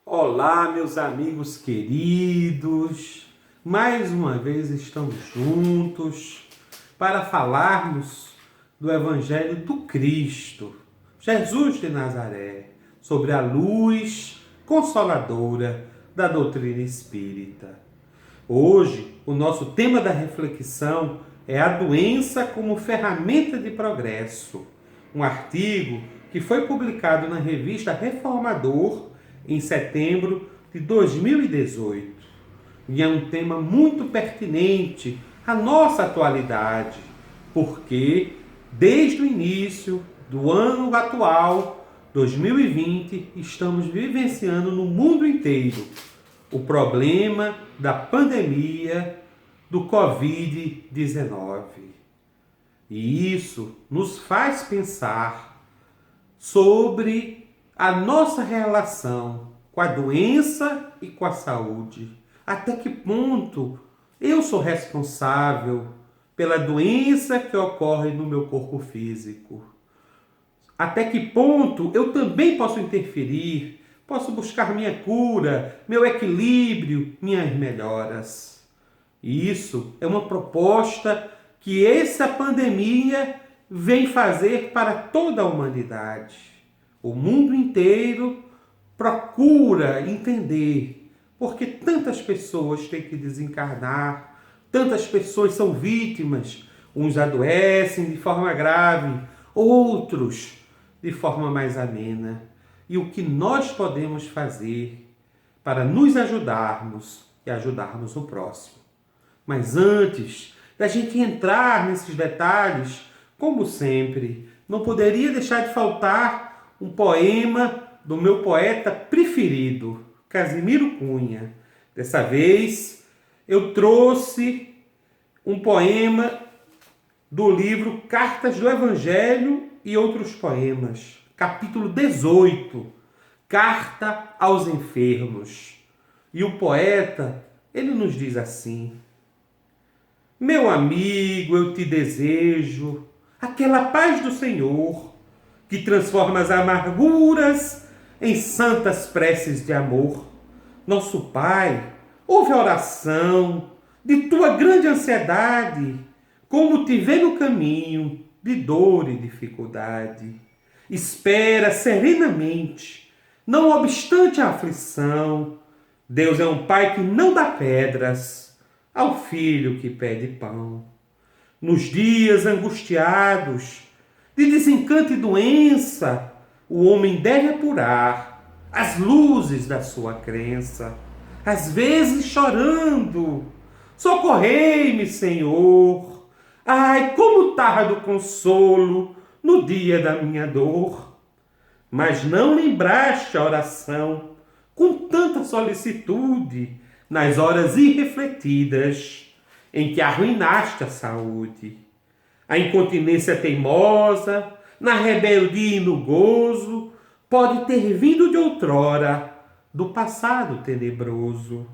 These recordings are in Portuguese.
Olá, meus amigos queridos. Mais uma vez estamos juntos para falarmos do Evangelho do Cristo, Jesus de Nazaré, sobre a luz consoladora da doutrina espírita. Hoje, o nosso tema da reflexão é a doença como ferramenta de progresso, um artigo que foi publicado na revista Reformador em setembro de 2018. E é um tema muito pertinente à nossa atualidade, porque desde o início do ano atual, 2020, estamos vivenciando no mundo inteiro o problema da pandemia do Covid-19. E isso nos faz pensar sobre a nossa relação com a doença e com a saúde. Até que ponto eu sou responsável pela doença que ocorre no meu corpo físico? Até que ponto eu também posso interferir, posso buscar minha cura, meu equilíbrio, minhas melhoras? E isso é uma proposta que essa pandemia vem fazer para toda a humanidade. O mundo inteiro procura entender porque tantas pessoas têm que desencarnar, tantas pessoas são vítimas, uns adoecem de forma grave, outros de forma mais amena. E o que nós podemos fazer para nos ajudarmos e ajudarmos o próximo? Mas antes da gente entrar nesses detalhes, como sempre, não poderia deixar de faltar um poema do meu poeta preferido, Casimiro Cunha. Dessa vez, eu trouxe um poema do livro Cartas do Evangelho e Outros Poemas, capítulo 18, Carta aos Enfermos. E o poeta, ele nos diz assim: meu amigo, eu te desejo aquela paz do Senhor que transforma as amarguras em santas preces de amor. Nosso Pai, ouve a oração de tua grande ansiedade, como te vê no caminho de dor e dificuldade. Espera serenamente, não obstante a aflição. Deus é um Pai que não dá pedras ao filho que pede pão. Nos dias angustiados de desencanto e doença, o homem deve apurar as luzes da sua crença, às vezes chorando: socorrei-me, Senhor. Ai, como tarda o consolo no dia da minha dor. Mas não lembraste a oração com tanta solicitude nas horas irrefletidas em que arruinaste a saúde. A incontinência teimosa, na rebeldia e no gozo, pode ter vindo de outrora, do passado tenebroso,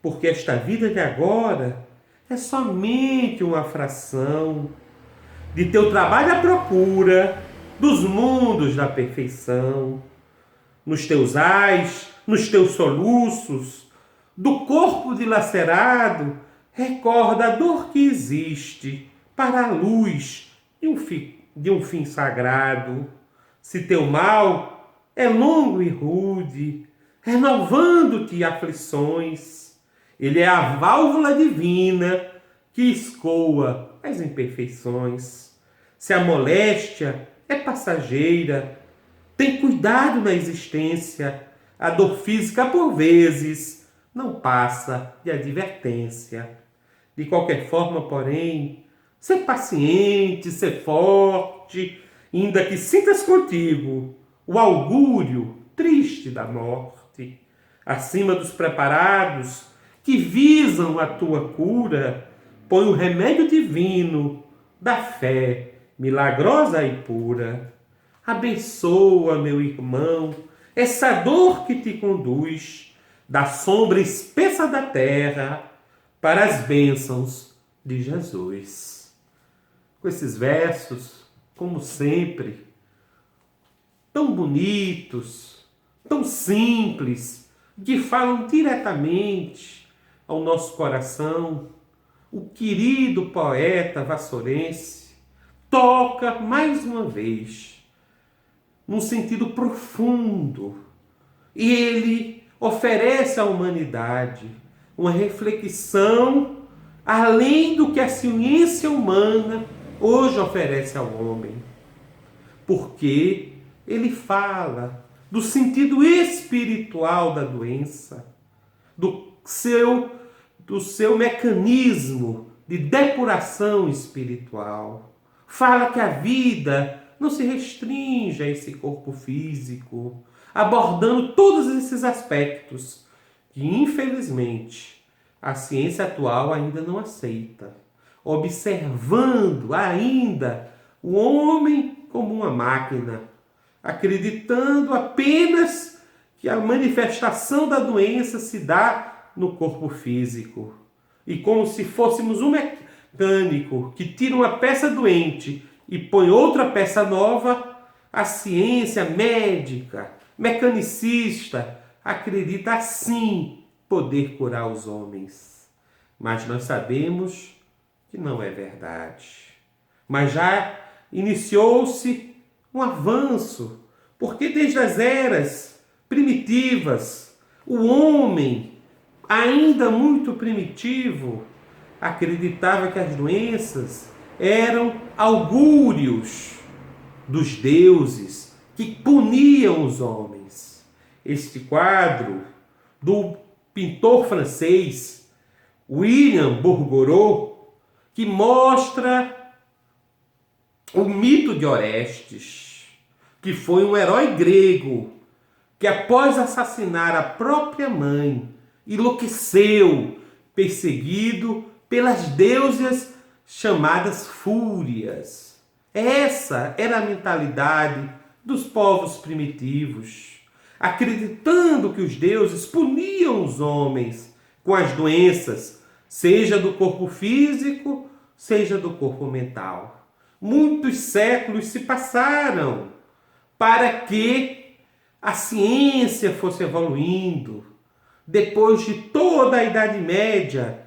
porque esta vida de agora é somente uma fração de teu trabalho à procura dos mundos da perfeição. Nos teus ais, nos teus soluços, do corpo dilacerado, recorda a dor que existe para a luz de um fim sagrado. Se teu mal é longo e rude, renovando-te aflições, ele é a válvula divina que escoa as imperfeições. Se a moléstia é passageira, tem cuidado na existência. A dor física, por vezes, não passa de advertência. De qualquer forma, porém, ser paciente, ser forte, ainda que sintas contigo o augúrio triste da morte. Acima dos preparados que visam a tua cura, põe o remédio divino da fé milagrosa e pura. Abençoa, meu irmão, essa dor que te conduz da sombra espessa da terra para as bênçãos de Jesus. Com esses versos, como sempre, tão bonitos, tão simples, que falam diretamente ao nosso coração. O querido poeta vassourense toca mais uma vez num sentido profundo e ele oferece à humanidade uma reflexão além do que a ciência humana hoje oferece ao homem. Porque ele fala do sentido espiritual da doença, do seu mecanismo de depuração espiritual. Fala que a vida não se restringe a esse corpo físico, abordando todos esses aspectos que, infelizmente, a ciência atual ainda não aceita, observando ainda o homem como uma máquina, acreditando apenas que a manifestação da doença se dá no corpo físico. E como se fôssemos um mecânico que tira uma peça doente e põe outra peça nova, a ciência médica, mecanicista, acredita assim poder curar os homens. Mas nós sabemos que não é verdade. Mas já iniciou-se um avanço, porque desde as eras primitivas, o homem, ainda muito primitivo, acreditava que as doenças eram augúrios dos deuses que puniam os homens. Este quadro do pintor francês William Bourgoreau, que mostra o mito de Orestes, que foi um herói grego que, após assassinar a própria mãe, enlouqueceu, perseguido pelas deusas chamadas Fúrias. Essa era a mentalidade dos povos primitivos, acreditando que os deuses puniam os homens com as doenças, seja do corpo físico, seja do corpo mental. Muitos séculos se passaram para que a ciência fosse evoluindo. Depois de toda a Idade Média,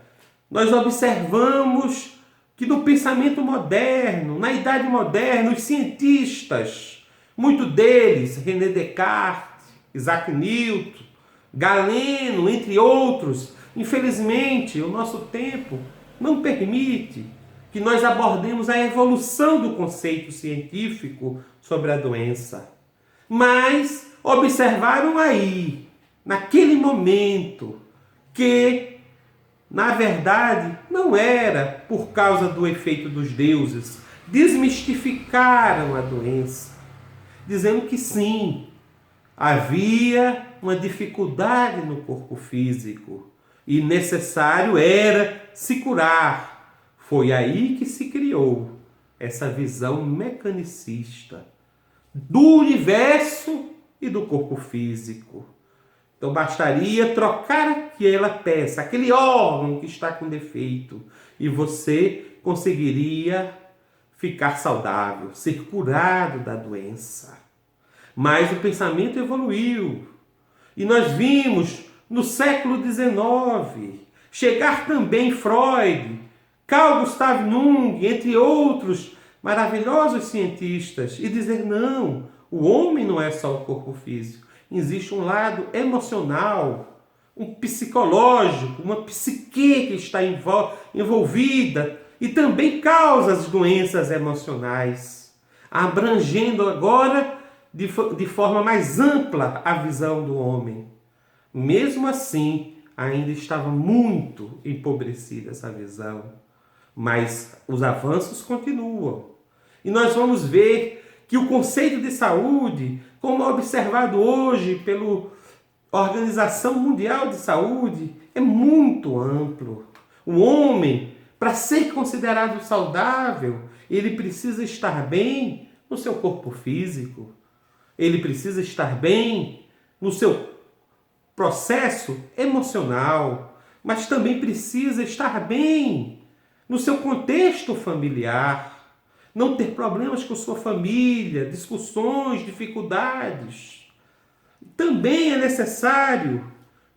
nós observamos que no pensamento moderno, na Idade Moderna, os cientistas, muitos deles, René Descartes, Isaac Newton, Galeno, entre outros, infelizmente o nosso tempo não permite que nós abordemos a evolução do conceito científico sobre a doença. Mas observaram aí, naquele momento, que, na verdade, não era por causa do efeito dos deuses. Desmistificaram a doença, dizendo que sim, havia uma dificuldade no corpo físico e necessário era se curar. Foi aí que se criou essa visão mecanicista do universo e do corpo físico. Então bastaria trocar aquela peça, aquele órgão que está com defeito, e você conseguiria ficar saudável, ser curado da doença. Mas o pensamento evoluiu. E nós vimos no século XIX chegar também Freud, Carl Gustav Jung, entre outros maravilhosos cientistas, e dizer não, o homem não é só o corpo físico. Existe um lado emocional, um psicológico, uma psique que está envolvida e também causa as doenças emocionais, abrangendo agora de forma mais ampla a visão do homem. Mesmo assim, ainda estava muito empobrecida essa visão, mas os avanços continuam. E nós vamos ver que o conceito de saúde, como é observado hoje pela Organização Mundial de Saúde, é muito amplo. O homem, para ser considerado saudável, ele precisa estar bem no seu corpo físico, ele precisa estar bem no seu processo emocional, mas também precisa estar bem no seu contexto familiar, não ter problemas com sua família, discussões, dificuldades. Também é necessário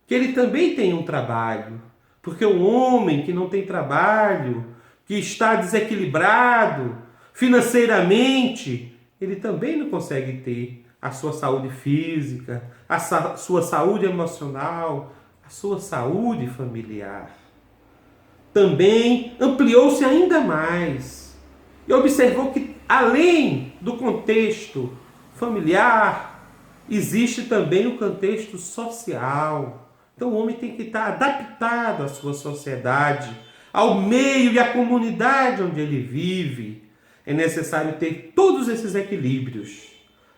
que ele também tem um trabalho. Porque o homem que não tem trabalho, que está desequilibrado financeiramente, ele também não consegue ter a sua saúde física, sua saúde emocional, a sua saúde familiar. Também ampliou-se ainda mais e observou que, além do contexto familiar, existe também o contexto social. Então o homem tem que estar adaptado à sua sociedade, ao meio e à comunidade onde ele vive. É necessário ter todos esses equilíbrios.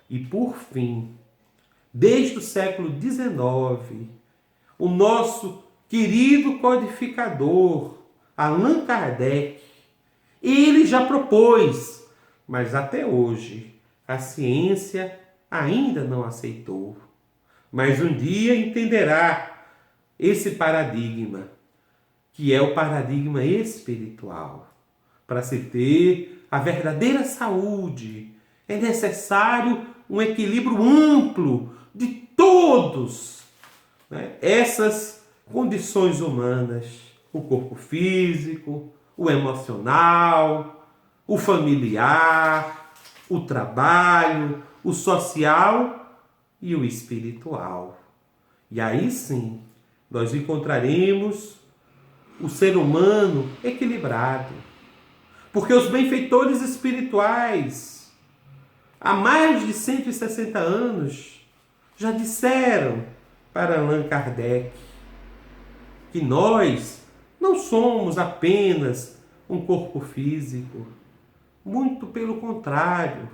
E por fim, desde o século XIX, o nosso querido codificador, Allan Kardec, ele já propôs, mas até hoje a ciência ainda não aceitou. Mas um dia entenderá esse paradigma, que é o paradigma espiritual. Para se ter a verdadeira saúde, é necessário um equilíbrio amplo de todos, né, essas condições humanas. O corpo físico, o emocional, o familiar, o trabalho, o social e o espiritual. E aí sim, nós encontraremos o ser humano equilibrado. Porque os benfeitores espirituais, há mais de 160 anos, já disseram para Allan Kardec que nós não somos apenas um corpo físico. Muito pelo contrário,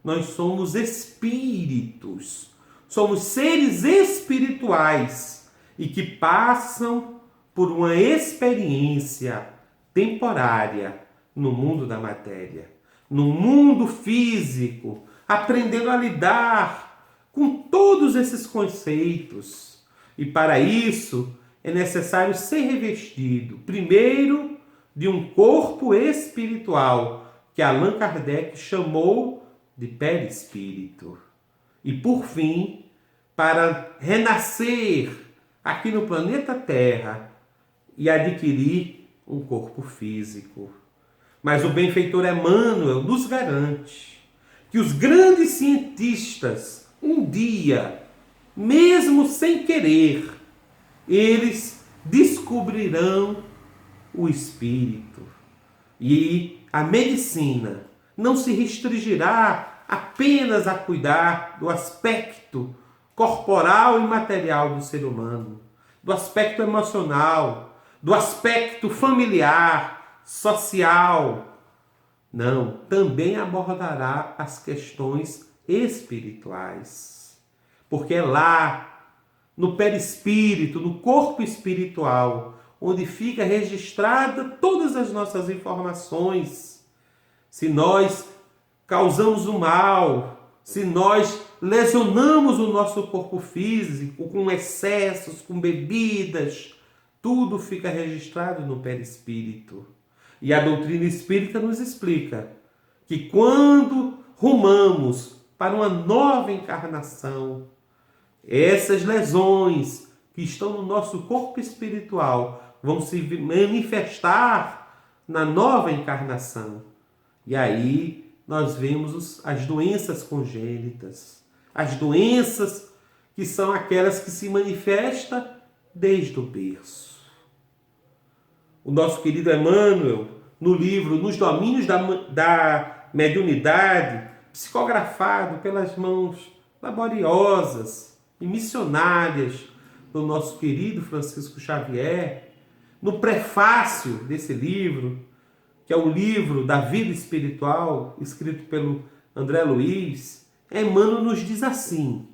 nós somos espíritos. Somos seres espirituais e que passam por uma experiência temporária no mundo da matéria, no mundo físico, aprendendo a lidar com todos esses conceitos. E para isso é necessário ser revestido, primeiro, de um corpo espiritual, que Allan Kardec chamou de perispírito. E por fim, para renascer aqui no planeta Terra e adquirir um corpo físico. Mas o benfeitor Emmanuel nos garante que os grandes cientistas, um dia, mesmo sem querer, eles descobrirão o espírito. E a medicina não se restringirá apenas a cuidar do aspecto corporal e material do ser humano, do aspecto emocional, do aspecto familiar, social. Não, também abordará as questões espirituais. Porque é lá, no perispírito, no corpo espiritual, onde fica registrada todas as nossas informações. Se nós causamos o mal, se nós lesionamos o nosso corpo físico com excessos, com bebidas, tudo fica registrado no perispírito. E a doutrina espírita nos explica que quando rumamos para uma nova encarnação, essas lesões que estão no nosso corpo espiritual vão se manifestar na nova encarnação. E aí nós vemos as doenças congênitas, as doenças que são aquelas que se manifestam desde o berço. O nosso querido Emmanuel, no livro Nos Domínios da Mediunidade, psicografado pelas mãos laboriosas e missionárias do nosso querido Francisco Xavier, no prefácio desse livro, que é o livro da vida espiritual, escrito pelo André Luiz, Emmanuel nos diz assim: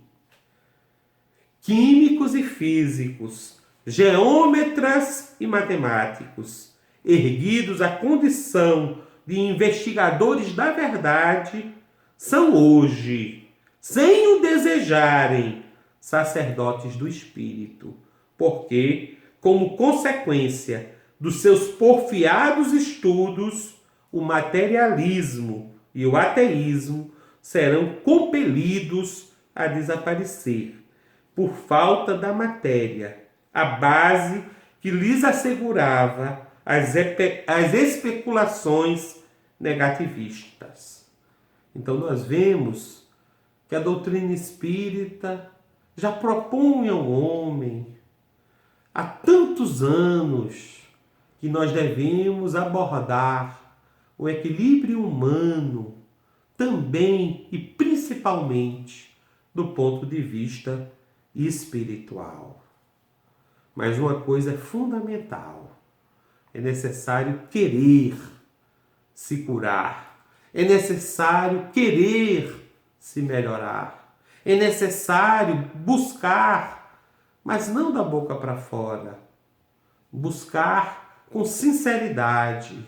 químicos e físicos, geômetras e matemáticos, erguidos à condição de investigadores da verdade, são hoje, sem o desejarem, sacerdotes do Espírito, porque, como consequência dos seus porfiados estudos, o materialismo e o ateísmo serão compelidos a desaparecer, por falta da matéria, a base que lhes assegurava as especulações negativistas. Então nós vemos que a doutrina espírita já propõe ao homem há tantos anos que nós devemos abordar o equilíbrio humano também e principalmente do ponto de vista espiritual. Mas uma coisa é fundamental: é necessário querer se curar, é necessário querer se melhorar, é necessário buscar, mas não da boca para fora, buscar com sinceridade,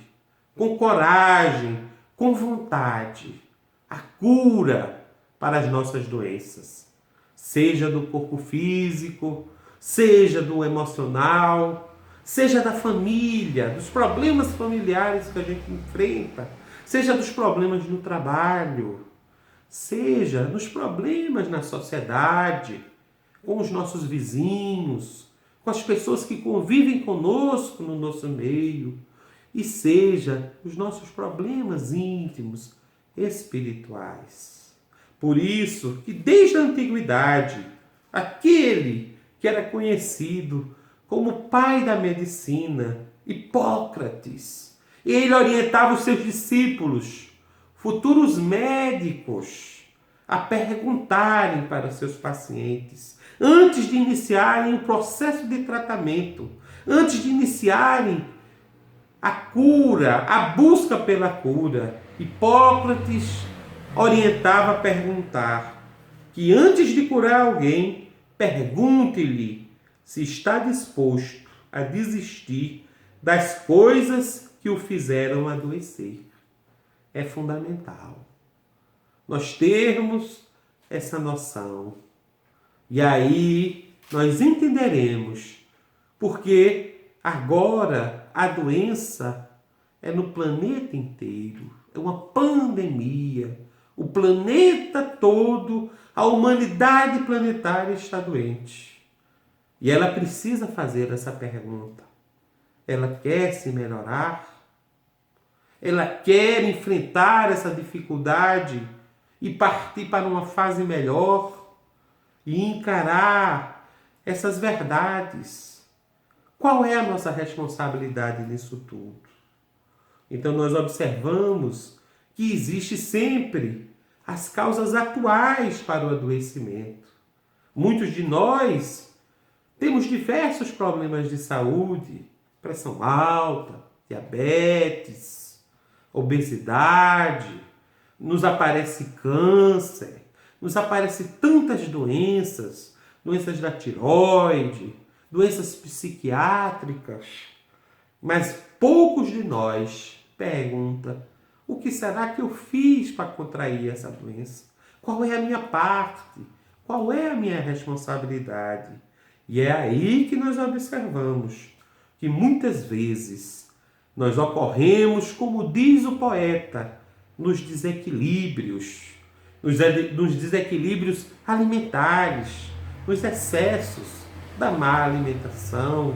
com coragem, com vontade, a cura para as nossas doenças, seja do corpo físico, seja do emocional, seja da família, dos problemas familiares que a gente enfrenta, seja dos problemas no trabalho, seja nos problemas na sociedade, com os nossos vizinhos, com as pessoas que convivem conosco no nosso meio, e seja os nossos problemas íntimos, espirituais. Por isso que desde a antiguidade, aquele que era conhecido como pai da medicina, Hipócrates, ele orientava os seus discípulos, futuros médicos, a perguntarem para seus pacientes, antes de iniciarem o processo de tratamento, antes de iniciarem a cura, a busca pela cura, Hipócrates orientava a perguntar que antes de curar alguém, pergunte-lhe se está disposto a desistir das coisas que o fizeram adoecer. É fundamental nós termos essa noção. E aí nós entenderemos porque agora a doença é no planeta inteiro. É uma pandemia. O planeta todo, a humanidade planetária está doente. E ela precisa fazer essa pergunta. Ela quer se melhorar? Ela quer enfrentar essa dificuldade e partir para uma fase melhor e encarar essas verdades? Qual é a nossa responsabilidade nisso tudo? Então nós observamos que existe sempre as causas atuais para o adoecimento. Muitos de nós temos diversos problemas de saúde, pressão alta, diabetes, obesidade, nos aparece câncer, nos aparece tantas doenças, doenças da tireoide, doenças psiquiátricas, mas poucos de nós perguntam: o que será que eu fiz para contrair essa doença? Qual é a minha parte? Qual é a minha responsabilidade? E é aí que nós observamos que muitas vezes nós ocorremos, como diz o poeta, nos desequilíbrios, nos desequilíbrios alimentares, nos excessos da má alimentação,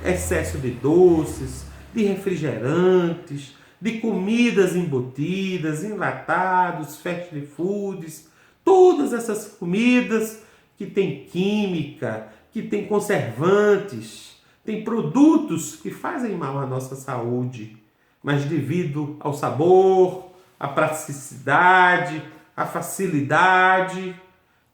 excesso de doces, de refrigerantes, de comidas embutidas, enlatados, fast foods, todas essas comidas que têm química, que têm conservantes, têm produtos que fazem mal à nossa saúde, mas devido ao sabor, à praticidade, à facilidade,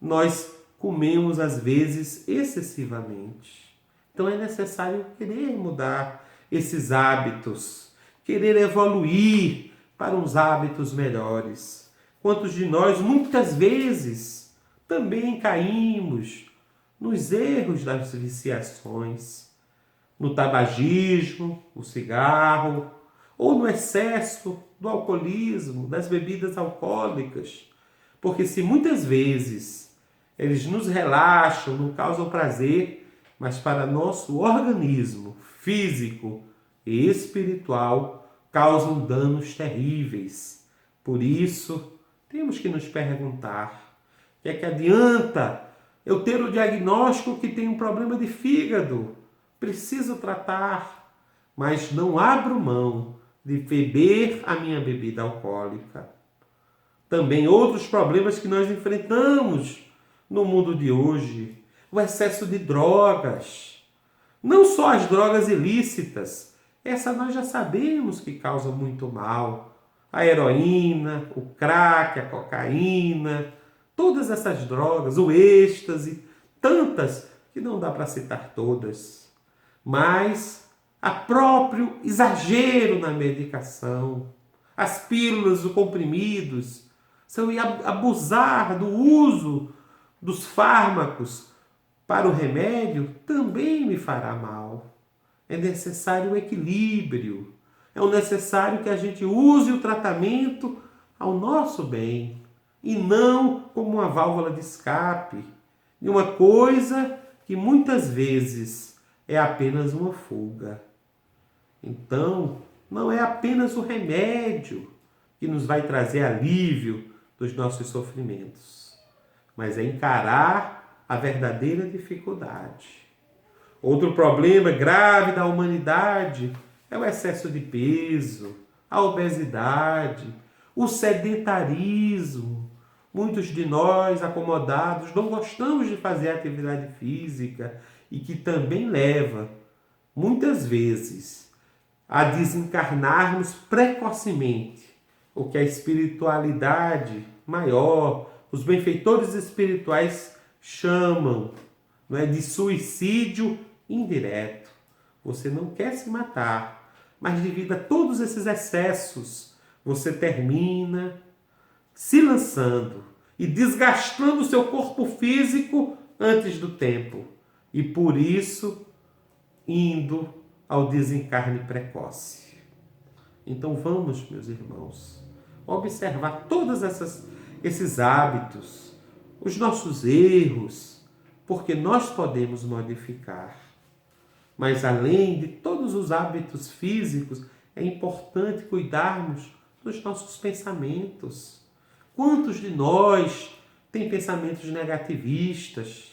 nós comemos às vezes excessivamente. Então é necessário querer mudar esses hábitos, querer evoluir para uns hábitos melhores. Quantos de nós muitas vezes também caímos nos erros das viciações, no tabagismo, o cigarro, ou no excesso do alcoolismo, das bebidas alcoólicas. Porque se muitas vezes eles nos relaxam, nos causam prazer, mas para nosso organismo físico e espiritual causam danos terríveis. Por isso, temos que nos perguntar: o que é que adianta Eu ter o diagnóstico que tem um problema de fígado, preciso tratar, mas não abro mão de beber a minha bebida alcoólica. Também outros problemas que nós enfrentamos no mundo de hoje, o excesso de drogas. Não só as drogas ilícitas, essa nós já sabemos que causam muito mal. A heroína, o crack, a cocaína, todas essas drogas, o êxtase, tantas que não dá para citar todas. Mas a próprio exagero na medicação, as pílulas, os comprimidos, se eu abusar do uso dos fármacos para o remédio, também me fará mal. É necessário o equilíbrio. É necessário que a gente use o tratamento ao nosso bem e não como uma válvula de escape de uma coisa que muitas vezes é apenas uma fuga. Então, não é apenas o remédio que nos vai trazer alívio dos nossos sofrimentos, mas é encarar a verdadeira dificuldade. Outro problema grave da humanidade é o excesso de peso, a obesidade, o sedentarismo. Muitos de nós, acomodados, não gostamos de fazer atividade física e que também leva, muitas vezes, a desencarnarmos precocemente, o que a espiritualidade maior, os benfeitores espirituais chamam, não é, de suicídio indireto. Você não quer se matar, mas devido a todos esses excessos, você termina se lançando e desgastando o seu corpo físico antes do tempo. E por isso, indo ao desencarne precoce. Então vamos, meus irmãos, observar todos esses hábitos, os nossos erros, porque nós podemos modificar. Mas além de todos os hábitos físicos, é importante cuidarmos dos nossos pensamentos. Quantos de nós têm pensamentos negativistas?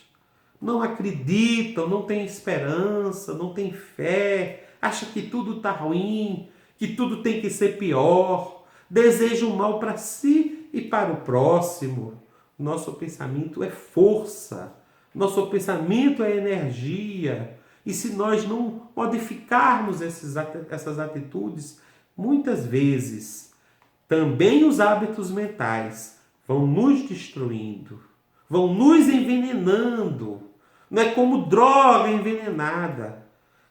Não acreditam, não têm esperança, não têm fé, acham que tudo está ruim, que tudo tem que ser pior, desejam mal para si e para o próximo. Nosso pensamento é força, nosso pensamento é energia. E se nós não modificarmos essas atitudes, muitas vezes também os hábitos mentais vão nos destruindo, vão nos envenenando. Não é como droga envenenada,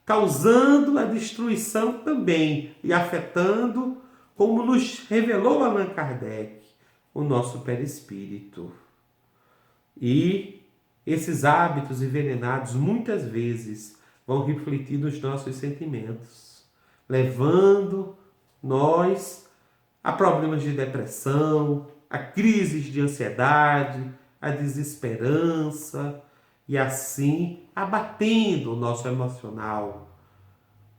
causando a destruição também e afetando, como nos revelou Allan Kardec, o nosso perispírito. E esses hábitos envenenados muitas vezes vão refletir nos nossos sentimentos, levando nós a problemas de depressão, a crises de ansiedade, a desesperança e assim abatendo o nosso emocional.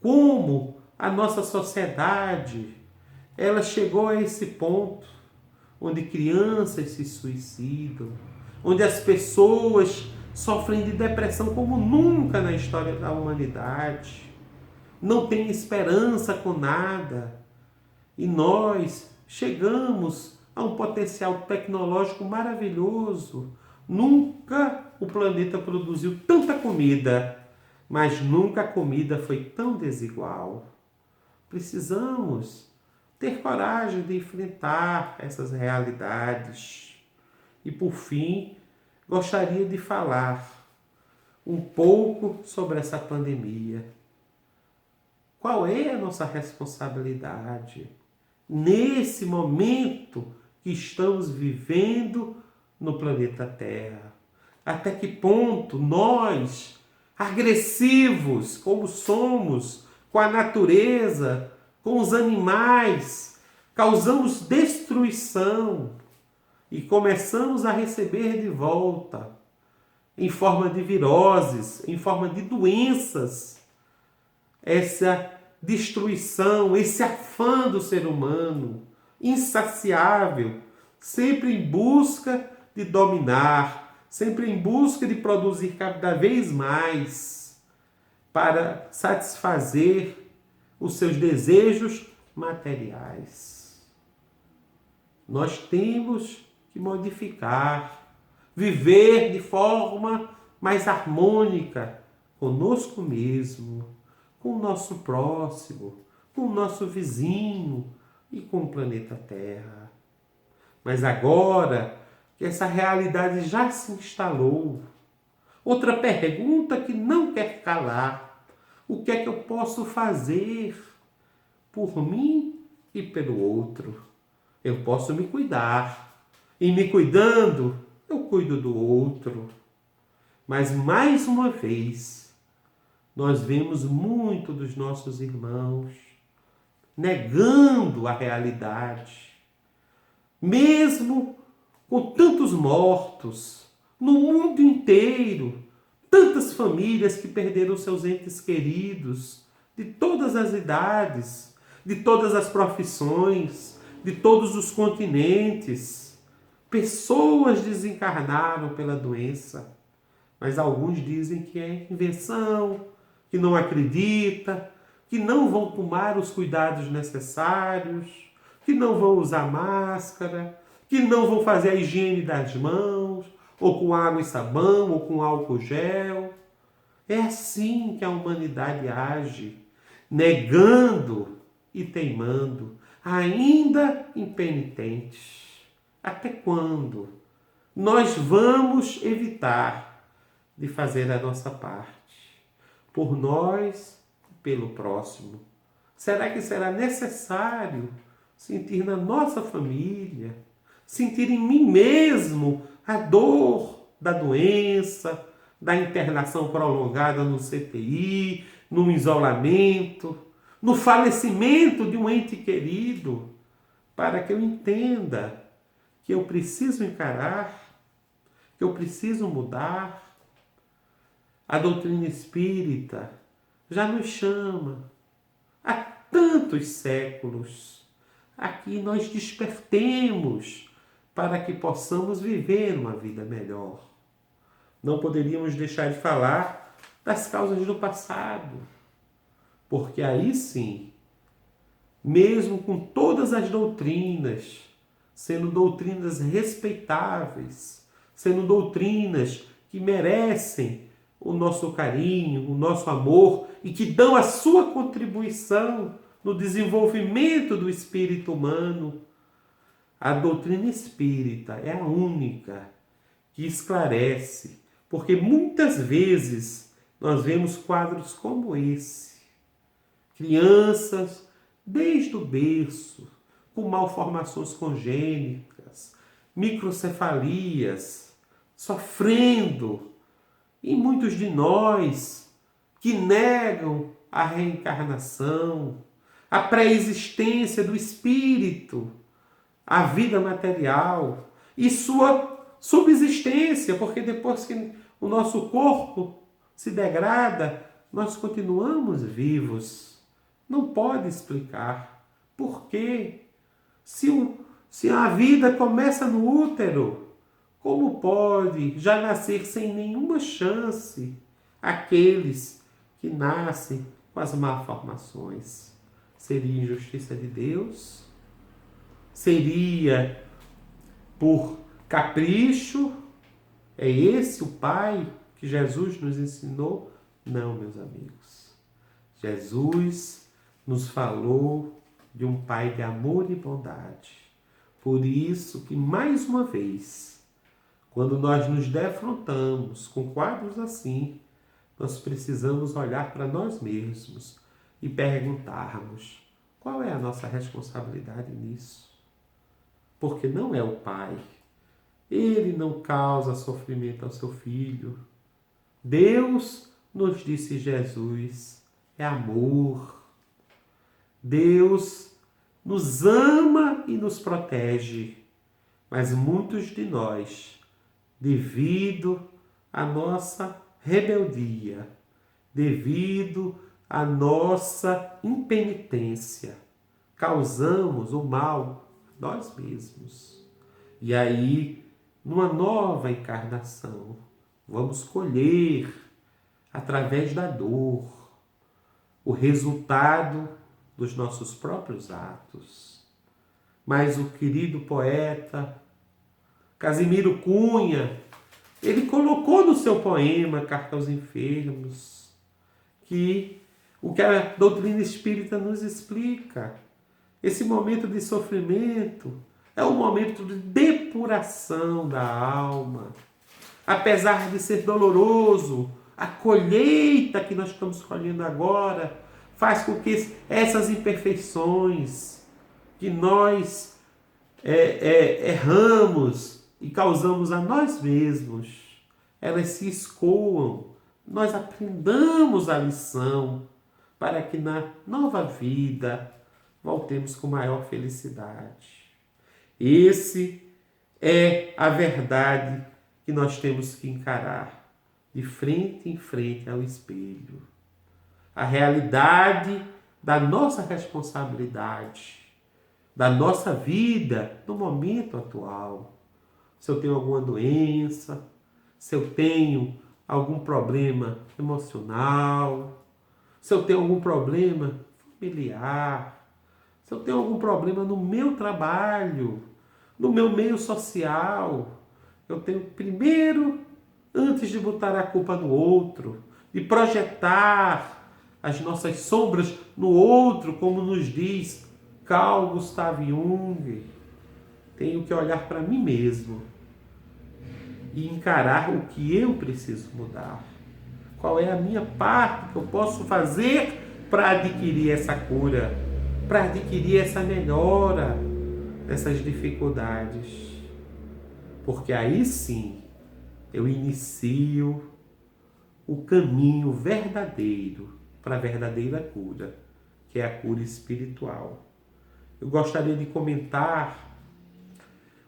Como a nossa sociedade, ela chegou a esse ponto onde crianças se suicidam, onde as pessoas sofrem de depressão como nunca na história da humanidade, não tem esperança com nada. E nós chegamos a um potencial tecnológico maravilhoso. Nunca o planeta produziu tanta comida, mas nunca a comida foi tão desigual. Precisamos ter coragem de enfrentar essas realidades. E por fim, gostaria de falar um pouco sobre essa pandemia. Qual é a nossa responsabilidade nesse momento que estamos vivendo no planeta Terra? Até que ponto nós, agressivos como somos com a natureza, com os animais, causamos destruição e começamos a receber de volta, em forma de viroses, em forma de doenças, essa destruição, esse afã do ser humano, insaciável, sempre em busca de dominar, sempre em busca de produzir cada vez mais para satisfazer os seus desejos materiais. Nós temos que modificar, viver de forma mais harmônica conosco mesmo, com o nosso próximo, com o nosso vizinho e com o planeta Terra. Mas agora que essa realidade já se instalou, outra pergunta que não quer calar: o que é que eu posso fazer por mim e pelo outro? Eu posso me cuidar, e me cuidando, eu cuido do outro. Mas mais uma vez, nós vemos muito dos nossos irmãos negando a realidade, mesmo com tantos mortos no mundo inteiro, tantas famílias que perderam seus entes queridos, de todas as idades, de todas as profissões, de todos os continentes. Pessoas desencarnaram pela doença, mas alguns dizem que é invenção, que não acredita, que não vão tomar os cuidados necessários, que não vão usar máscara, que não vão fazer a higiene das mãos, ou com água e sabão, ou com álcool gel. É assim que a humanidade age, negando e teimando, ainda impenitentes. Até quando nós vamos evitar de fazer a nossa parte, por nós e pelo próximo? Será que será necessário sentir na nossa família, sentir em mim mesmo a dor da doença, da internação prolongada no CTI, no isolamento, no falecimento de um ente querido, para que eu entenda que eu preciso encarar, que eu preciso mudar? A doutrina espírita já nos chama há tantos séculos a que nós despertemos para que possamos viver uma vida melhor. Não poderíamos deixar de falar das causas do passado, porque aí sim, mesmo com todas as doutrinas, sendo doutrinas respeitáveis, sendo doutrinas que merecem o nosso carinho, o nosso amor e que dão a sua contribuição no desenvolvimento do espírito humano, a doutrina espírita é a única que esclarece, porque muitas vezes nós vemos quadros como esse. Crianças, desde o berço, com malformações congênitas, microcefalias, sofrendo, e muitos de nós que negam a reencarnação, a pré-existência do espírito, a vida material e sua subsistência, porque depois que o nosso corpo se degrada, nós continuamos vivos. Não pode explicar por quê. Se a vida começa no útero, como pode já nascer sem nenhuma chance aqueles que nascem com as malformações? Seria injustiça de Deus? Seria por capricho? É esse o Pai que Jesus nos ensinou? Não, meus amigos. Jesus nos falou de um Pai de amor e bondade. Por isso que, mais uma vez, quando nós nos defrontamos com quadros assim, nós precisamos olhar para nós mesmos e perguntarmos: qual é a nossa responsabilidade nisso? Porque não é o Pai. Ele não causa sofrimento ao seu filho. Deus, nos disse Jesus, é amor. Deus nos ama e nos protege. Mas muitos de nós, devido à nossa rebeldia, devido à nossa impenitência, causamos o mal a nós mesmos. E aí numa nova encarnação. Vamos colher, através da dor, o resultado dos nossos próprios atos. Mas o querido poeta Casimiro Cunha, ele colocou no seu poema Carta aos Enfermos que o que a doutrina espírita nos explica, esse momento de sofrimento é um momento de depuração da alma. Apesar de ser doloroso, a colheita que nós estamos colhendo agora faz com que essas imperfeições que nós erramos e causamos a nós mesmos, elas se escoam, nós aprendamos a lição para que na nova vida voltemos com maior felicidade. Esse é a verdade que nós temos que encarar de frente em frente ao espelho. A realidade da nossa responsabilidade, da nossa vida no momento atual. Se eu tenho alguma doença, se eu tenho algum problema emocional, se eu tenho algum problema familiar, se eu tenho algum problema no meu trabalho, no meu meio social, eu tenho primeiro, antes de botar a culpa no outro, de projetar as nossas sombras no outro, como nos diz Carl Gustav Jung, tenho que olhar para mim mesmo e encarar o que eu preciso mudar. Qual é a minha parte que eu posso fazer para adquirir essa cura, para adquirir essa melhora dessas dificuldades. Porque aí sim eu inicio o caminho verdadeiro para a verdadeira cura, que é a cura espiritual. Eu gostaria de comentar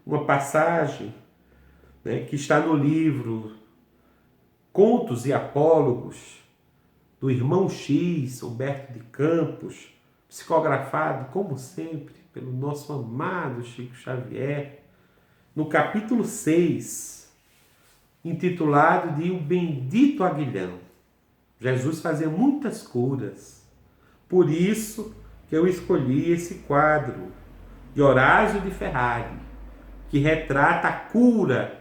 uma passagem, que está no livro Contos e Apólogos, do irmão X, Humberto de Campos, psicografado, como sempre, pelo nosso amado Chico Xavier, no capítulo 6, intitulado de O Bendito Aguilhão. Jesus fazia muitas curas, por isso que eu escolhi esse quadro de Horácio de Ferrari, que retrata a cura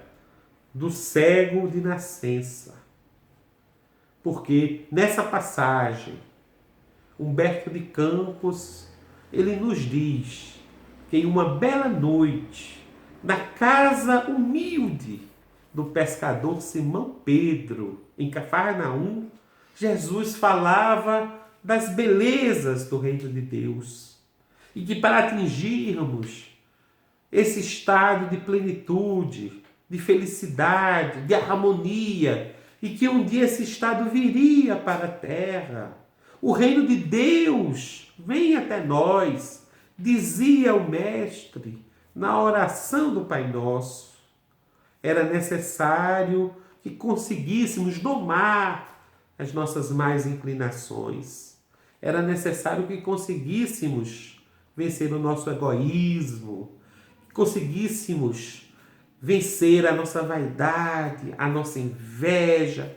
do cego de nascença. Porque nessa passagem, Humberto de Campos, ele nos diz que em uma bela noite, na casa humilde do pescador Simão Pedro, em Cafarnaum, Jesus falava das belezas do reino de Deus. E que para atingirmos esse estado de plenitude, de felicidade, de harmonia, e que um dia esse estado viria para a terra, o reino de Deus vem até nós, dizia o Mestre na oração do Pai Nosso. Era necessário que conseguíssemos domar as nossas más inclinações. Era necessário que conseguíssemos vencer o nosso egoísmo, que conseguíssemos vencer a nossa vaidade, a nossa inveja,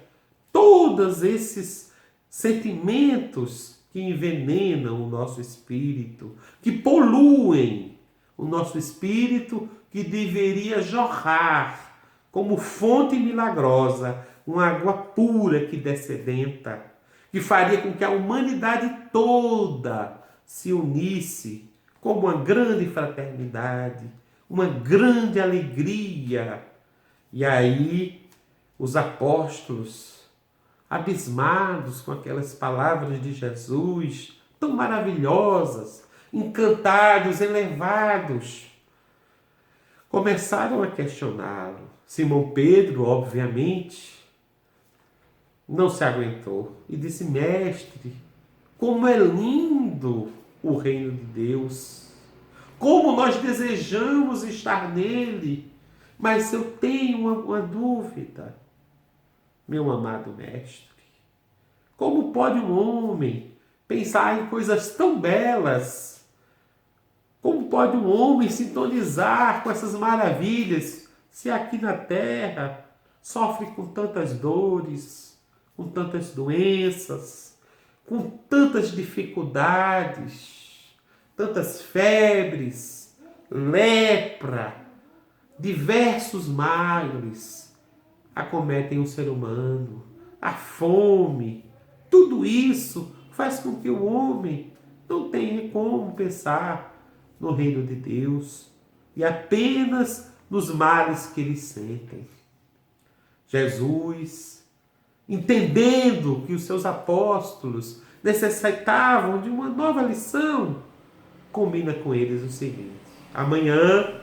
todos esses sentimentos que envenenam o nosso espírito, que poluem o nosso espírito, que deveria jorrar como fonte milagrosa, uma água pura que descedenta, que faria com que a humanidade toda se unisse como uma grande fraternidade, uma grande alegria. E aí os apóstolos, abismados com aquelas palavras de Jesus, tão maravilhosas, encantados, elevados, começaram a questioná-lo. Simão Pedro, obviamente, não se aguentou e disse: Mestre, como é lindo o reino de Deus! Como nós desejamos estar nele! Mas eu tenho uma dúvida, meu amado mestre. Como pode um homem pensar em coisas tão belas? Como pode um homem sintonizar com essas maravilhas se aqui na terra sofre com tantas dores, com tantas doenças, com tantas dificuldades, tantas febres, lepra, diversos males acometem o ser humano, a fome, tudo isso faz com que o homem não tenha como pensar no reino de Deus e apenas nos males que eles sentem. Jesus, entendendo que os seus apóstolos necessitavam de uma nova lição, combina com eles o seguinte: amanhã,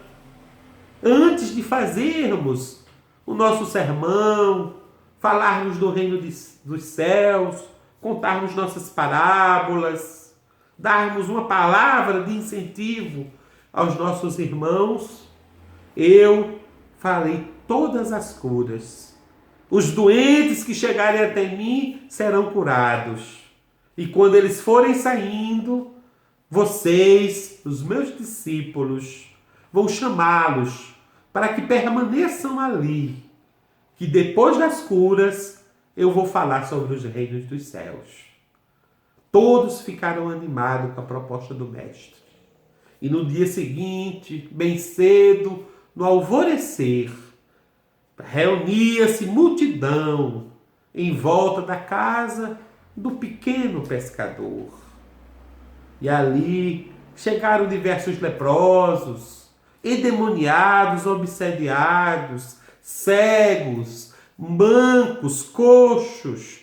antes de fazermos o nosso sermão, falarmos do reino dos céus, contarmos nossas parábolas, darmos uma palavra de incentivo aos nossos irmãos, eu farei todas as curas. Os doentes que chegarem até mim serão curados. E quando eles forem saindo, vocês, os meus discípulos, vão chamá-los para que permaneçam ali, que depois das curas eu vou falar sobre os reinos dos céus. Todos ficaram animados com a proposta do mestre. E no dia seguinte, bem cedo, no alvorecer, reunia-se multidão em volta da casa do pequeno pescador. E ali chegaram diversos leprosos, endemoniados, obsediados, cegos, mancos, coxos,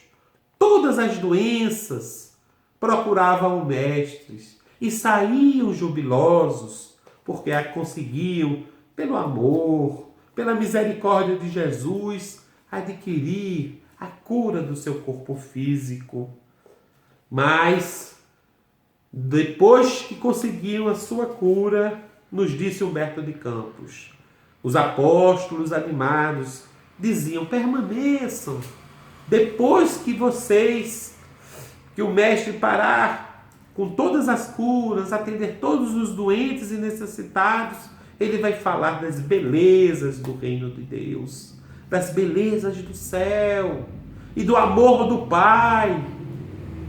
todas as doenças procuravam o mestre e saíam jubilosos, porque a conseguiam, pelo amor, pela misericórdia de Jesus, adquirir a cura do seu corpo físico. Mas, depois que conseguiam a sua cura, nos disse Humberto de Campos, os apóstolos animados diziam: permaneçam, depois que o mestre parar com todas as curas, atender todos os doentes e necessitados, ele vai falar das belezas do reino de Deus, das belezas do céu e do amor do Pai.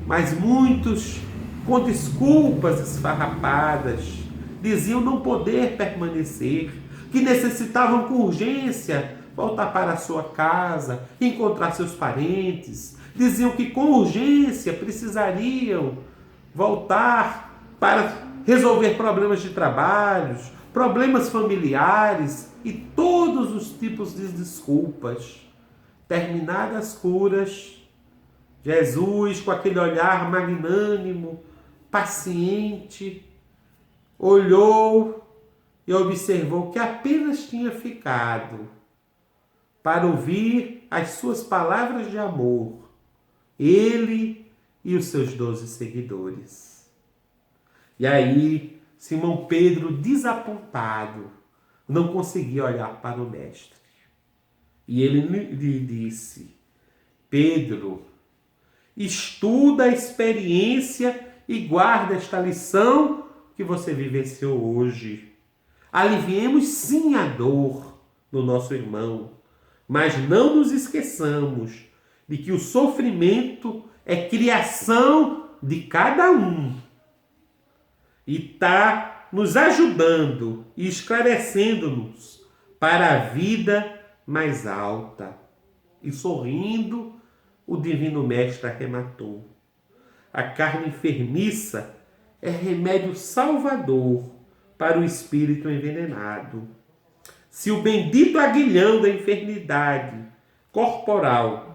Mas muitos, com desculpas esfarrapadas, diziam não poder permanecer, que necessitavam com urgência voltar para a sua casa, encontrar seus parentes. Diziam que com urgência precisariam voltar para resolver problemas de trabalho, problemas familiares e todos os tipos de desculpas. Terminadas as curas, Jesus, com aquele olhar magnânimo, paciente, olhou e observou que apenas tinha ficado para ouvir as suas palavras de amor, ele e os seus 12 seguidores. E aí, Simão Pedro, desapontado, não conseguia olhar para o mestre. E ele lhe disse: Pedro, estuda a experiência e guarda esta lição que você vivenciou hoje. Aliviemos sim a dor do nosso irmão, mas não nos esqueçamos de que o sofrimento é criação de cada um. E está nos ajudando e esclarecendo-nos para a vida mais alta. E sorrindo, o Divino Mestre arrematou: a carne enfermiça é remédio salvador para o espírito envenenado. Se o bendito aguilhão da enfermidade corporal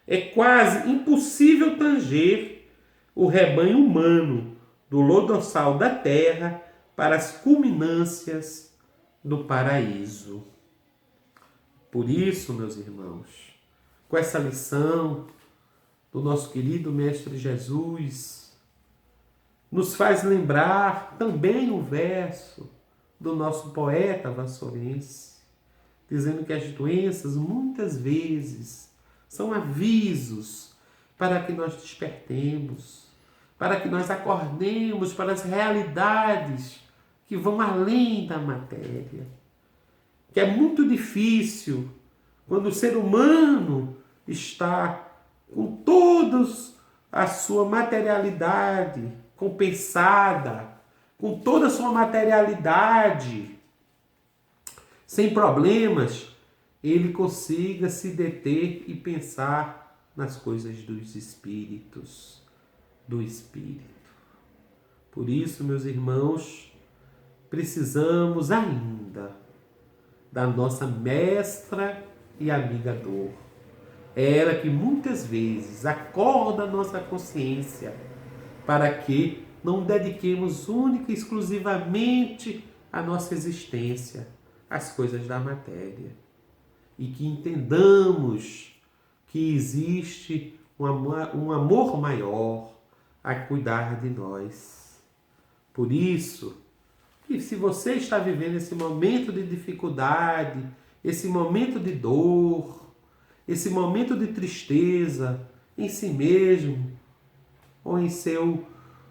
é quase impossível tanger, o rebanho humano do lodossal da terra para as culminâncias do paraíso. Por isso, meus irmãos, com essa lição do nosso querido Mestre Jesus, nos faz lembrar também o verso do nosso poeta vassourense, dizendo que as doenças muitas vezes são avisos para que nós despertemos, para que nós acordemos para as realidades que vão além da matéria. que é muito difícil quando o ser humano está com toda a sua materialidade compensada, com toda a sua materialidade sem problemas, ele consiga se deter e pensar nas coisas dos espíritos, do espírito. Por isso, meus irmãos, precisamos ainda da nossa mestra e amiga dor. É ela que muitas vezes acorda a nossa consciência para que não dediquemos única e exclusivamente a nossa existência às coisas da matéria. E que entendamos que existe um amor maior a cuidar de nós. Por isso, que se você está vivendo esse momento de dificuldade, esse momento de dor, esse momento de tristeza em si mesmo, ou em seu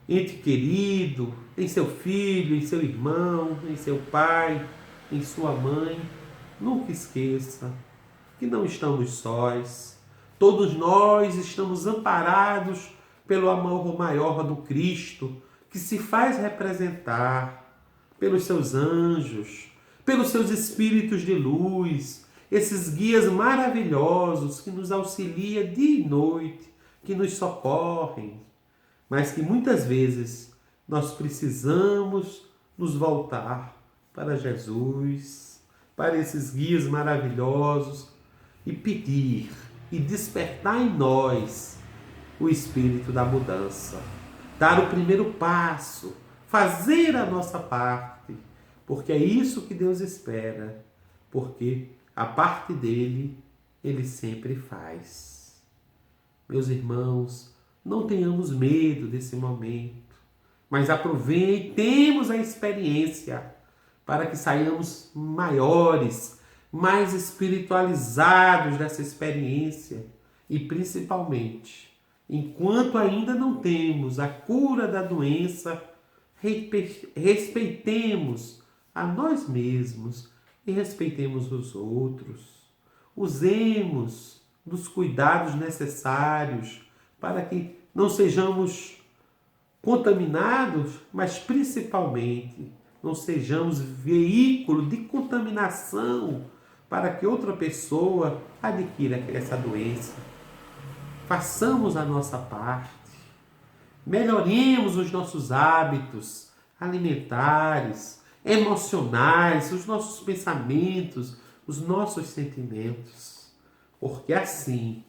ente querido, em seu filho, em seu irmão, em seu pai, em sua mãe, nunca esqueça que não estamos sós. Todos nós estamos amparados pelo amor maior do Cristo, que se faz representar pelos seus anjos, pelos seus espíritos de luz, esses guias maravilhosos que nos auxiliam dia e noite, que nos socorrem, mas que muitas vezes nós precisamos nos voltar para Jesus, para esses guias maravilhosos e pedir e despertar em nós o espírito da mudança, dar o primeiro passo, fazer a nossa parte, porque é isso que Deus espera, porque a parte dele, ele sempre faz. Meus irmãos, não tenhamos medo desse momento, mas aproveitemos a experiência para que saiamos maiores, mais espiritualizados dessa experiência e principalmente, enquanto ainda não temos a cura da doença, respeitemos a nós mesmos e respeitemos os outros. Usemos dos cuidados necessários para que não sejamos contaminados, mas principalmente não sejamos veículo de contaminação para que outra pessoa adquira essa doença. Façamos a nossa parte. Melhoremos os nossos hábitos alimentares, emocionais, os nossos pensamentos, os nossos sentimentos, porque assim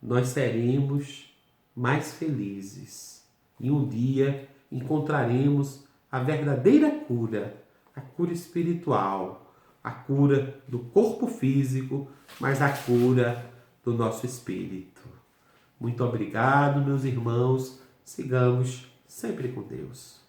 nós seremos mais felizes e um dia encontraremos a verdadeira cura, a cura espiritual, a cura do corpo físico, mas a cura do nosso espírito. Muito obrigado, meus irmãos. Sigamos sempre com Deus.